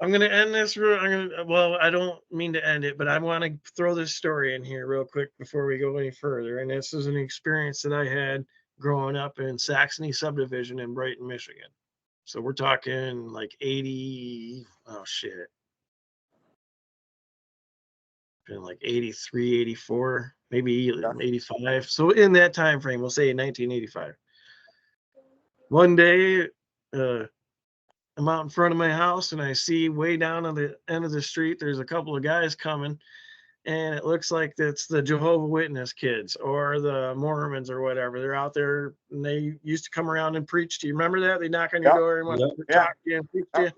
I'm gonna end this. Well, I don't mean to end it, but I want to throw this story in here real quick before we go any further. And this is an experience that I had growing up in Saxony subdivision in Brighton, Michigan. So we're talking like 80. Oh shit, been like 83, 84, maybe Yeah. 85. So in that time frame, we'll say 1985. One day, uh, I'm out in front of my house and I see way down on the end of the street, there's a couple of guys coming, and it looks like it's the Jehovah Witness kids or the Mormons or whatever. They're out there and they used to come around and preach to you. Remember that? They knock on your Yeah. door and want Yep. to Yeah. talk to you and preach to Yeah. you.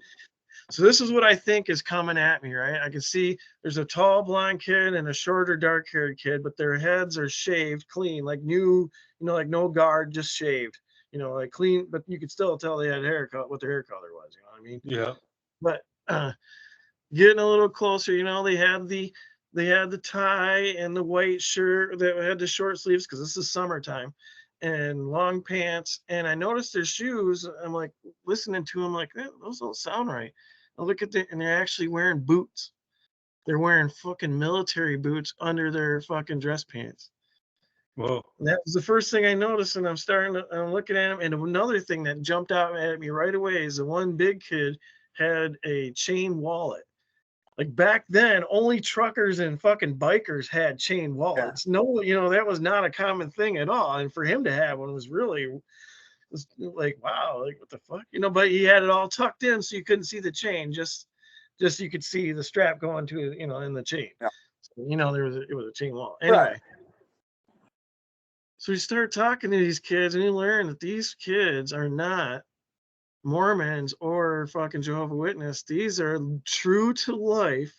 So this is what I think is coming at me, right? I can see there's a tall blonde kid and a shorter dark haired kid, but their heads are shaved clean, like new, like no guard, just shaved, like clean, but you could still tell they had haircut, what their hair color was, you know what I mean? Yeah. But getting a little closer, they had the tie and the white shirt that had the short sleeves because this is summertime and long pants. And I noticed their shoes. I'm like listening to them, like, those don't sound right. I look at and they're actually wearing boots. They're wearing fucking military boots under their fucking dress pants. Whoa. And that was the first thing I noticed. And I'm looking at them. And another thing that jumped out at me right away is the one big kid had a chain wallet. Like back then, only truckers and fucking bikers had chain Yeah. wallets. No, that was not a common thing at all. And for him to have one was like, wow, like what the fuck, But he had it all tucked in, so you couldn't see the chain. Just you could see the strap going to in the chain. Yeah. So, it was a chain wallet. Right. Anyway, so you start talking to these kids, and you learn that these kids are not Mormons or fucking Jehovah Witness. These are true to life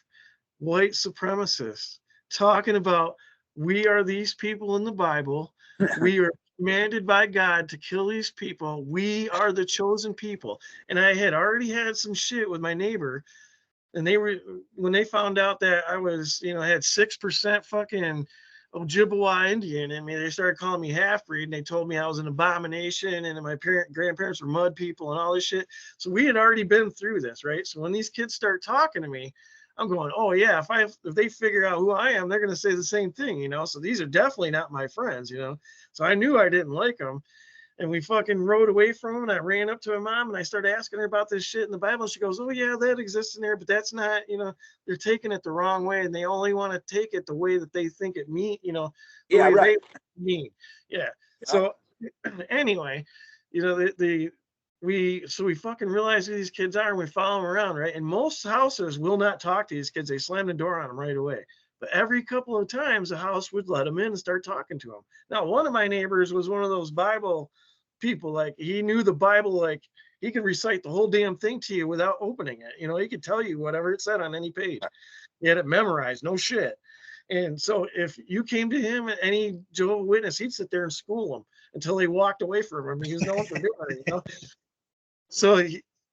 white supremacists talking about we are these people in the Bible. We are commanded by God to kill these people. We are the chosen people. And I had already had some shit with my neighbor, and they were when they found out that I was, had 6% fucking Ojibwa Indian in me, they started calling me half breed, and they told me I was an abomination, and my grandparents were mud people and all this shit. So we had already been through this, right? So when these kids start talking to me, I'm going, oh yeah, if they figure out who I am, they're gonna say the same thing, So these are definitely not my friends, So I knew I didn't like them, and we fucking rode away from him. And I ran up to my mom and I started asking her about this shit in the Bible. She goes, "Oh yeah, that exists in there, but that's not, they're taking it the wrong way, and they only want to take it the way that they think it mean, the Yeah. way Right. they mean." Yeah. Yeah. So anyway, we fucking realize who these kids are, and we follow them around, right? And most houses will not talk to these kids. They slam the door on them right away. But every couple of times, the house would let them in and start talking to them. Now, one of my neighbors was one of those Bible people, like he knew the Bible, like he could recite the whole damn thing to you without opening it. He could tell you whatever it said on any page. He had it memorized, no shit. And so if you came to him, any Jehovah Witness, he'd sit there and school them until they walked away from him. He was known for doing it. So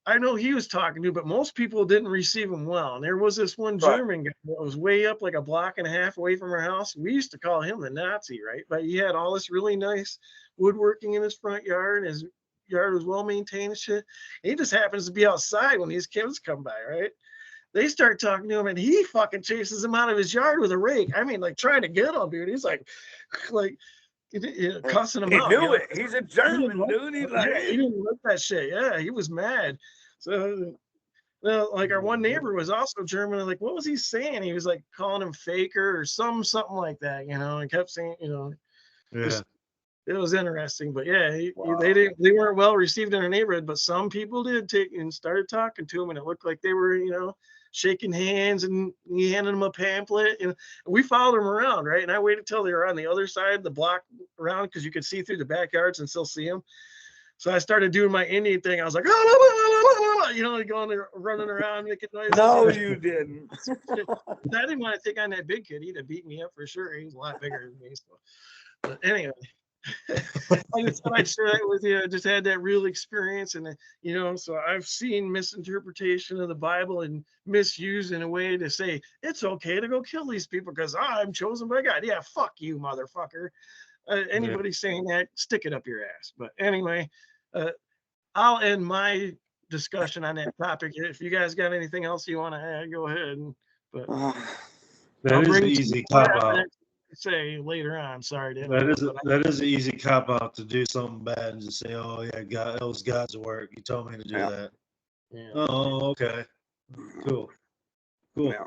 I know he was talking to, but most people didn't receive him well. And there was this one Right. German guy that was way up like a block and a half away from our house. We used to call him the Nazi, right? But he had all this really nice woodworking in his front yard, and his yard was well maintained and shit. He just happens to be outside when these kids come by, right? They start talking to him, and he fucking chases them out of his yard with a rake. I mean, like trying to get them, dude. He's like cussing them He out. knew it. He's a German, Like, dude. He's like, yeah, he didn't like that shit. Yeah, he was mad. So, well, like our one neighbor was also German. Like, what was he saying? He was like calling him faker or something like that, and kept saying, Yeah. it was interesting. But yeah, wow. they weren't well received in our neighborhood, but some people did take and started talking to him, and it looked like they were, shaking hands, and he handed them a pamphlet. We followed them around, right? And I waited till they were on the other side of the block around, because you could see through the backyards and still see them. So I started doing my Indian thing. I was like, going there, running around, making noises. No, you didn't. I didn't want to take on that big kid. He'd have beat me up for sure. He's a lot bigger than me. So. But anyway, I just thought I'd share that with you. I just had that real experience, and so I've seen misinterpretation of the Bible and misused in a way to say it's okay to go kill these people because I'm chosen by God. Yeah, fuck you, motherfucker. Anybody saying that, stick it up your ass. But anyway, I'll end my discussion on that topic. If you guys got anything else you want to add, go ahead. But I'll That is an bring easy what I cop out. have to say later on. Sorry to That interrupt, is but that is an easy cop out to do something bad and just say, "Oh yeah, God, that was God's work. He told me to do Yeah. that." yeah. Oh, okay, cool, cool. Yeah.